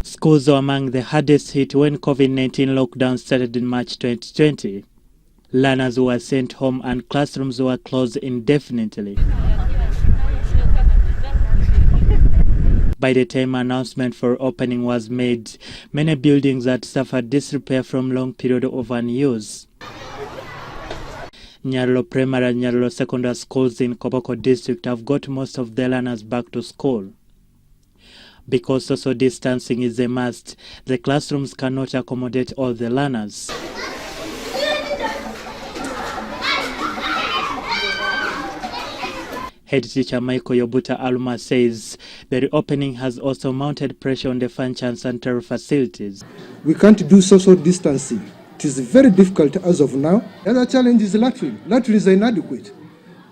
Schools were among the hardest hit when COVID-19 lockdown started in March 2020. Learners were sent home and classrooms were closed indefinitely. By the time announcement for opening was made, many buildings had suffered disrepair from long period of unuse. Nyarlo Primary and Nyarlo Secondary schools in Koboko district have got most of their learners back to school. Because social distancing is a must, the classrooms cannot accommodate all the learners. Head teacher Michael Yobuta Aluma says the reopening has also mounted pressure on the furniture and sanitary facilities. We can't do social distancing. It is very difficult as of now. The other challenge is latrine. Latrines are inadequate.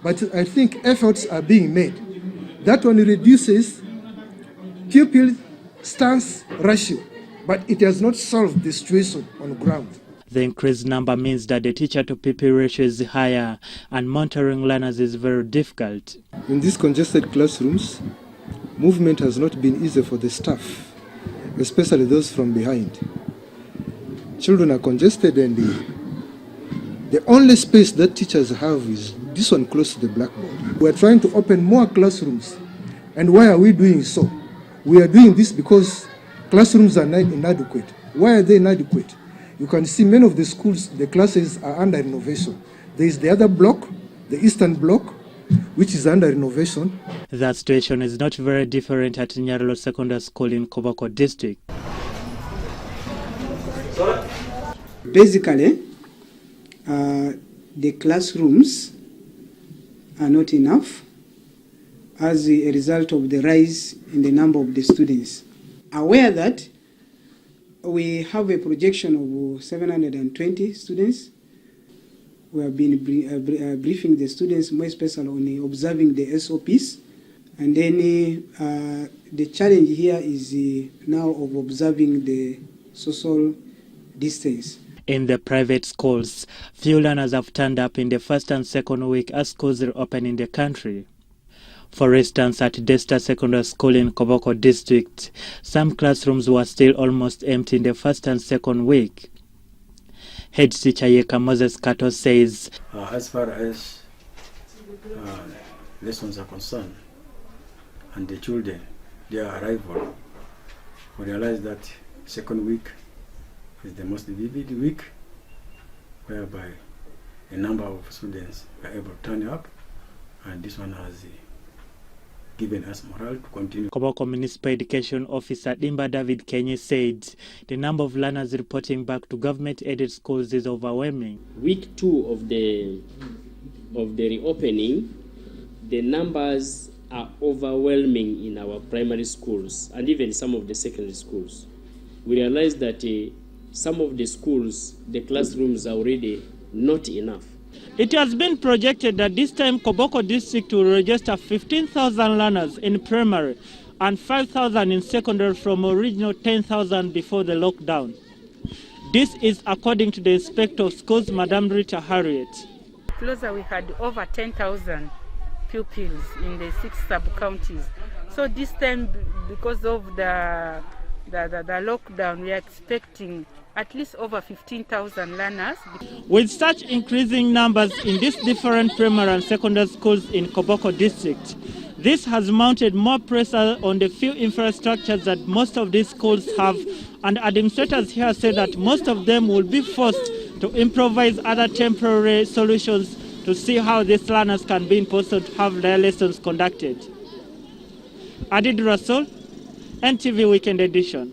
But I think efforts are being made. That one reduces pupil stance ratio, but it has not solved the situation on ground. The increased number means that the teacher-to-pupil ratio is higher and monitoring learners is very difficult. In these congested classrooms, movement has not been easy for the staff, especially those from behind. Children are congested and the only space that teachers have is this one close to the blackboard. We are trying to open more classrooms. And why are we doing so? We are doing this because classrooms are inadequate. Why are they inadequate? You can see many of the schools, the classes are under renovation. There is the other block, the eastern block, which is under renovation. The situation is not very different at Nyarlo Secondary School in Koboko district. Basically, the classrooms are not enough as a result of the rise in the number of the students. Aware that we have a projection of 720 students. We have been briefing the students, more especially on observing the SOPs. And then the challenge here is now of observing the social distance. In the private schools, few learners have turned up in the first and second week as schools reopen in the country. For instance, at Desta Secondary School in Koboko district, some classrooms were still almost empty in the first and second week. Head teacher Yeka Moses Kato says, as far as lessons are concerned, and the children, their arrival, we realize that second week is the most vivid week, whereby a number of students were able to turn up, and this one has given us morale to continue. Koboko Municipal Education Officer Dimba David Kenye said the number of learners reporting back to government-aided schools is overwhelming. Week 2 of the reopening, the numbers are overwhelming in our primary schools and even some of the secondary schools. We realize that some of the schools, the classrooms are already not enough. It has been projected that this time Koboko district will register 15,000 learners in primary and 5,000 in secondary from original 10,000 before the lockdown. This is according to the Inspector of Schools, Madam Rita Harriet. Closer we had over 10,000 pupils in the 6 sub-counties. So this time, because of the lockdown, we are expecting at least over 15,000 learners. With such increasing numbers in these different primary and secondary schools in Koboko district, this has mounted more pressure on the few infrastructures that most of these schools have, and administrators here say that most of them will be forced to improvise other temporary solutions to see how these learners can be imposed to have their lessons conducted. Adid Rasul, NTV Weekend Edition.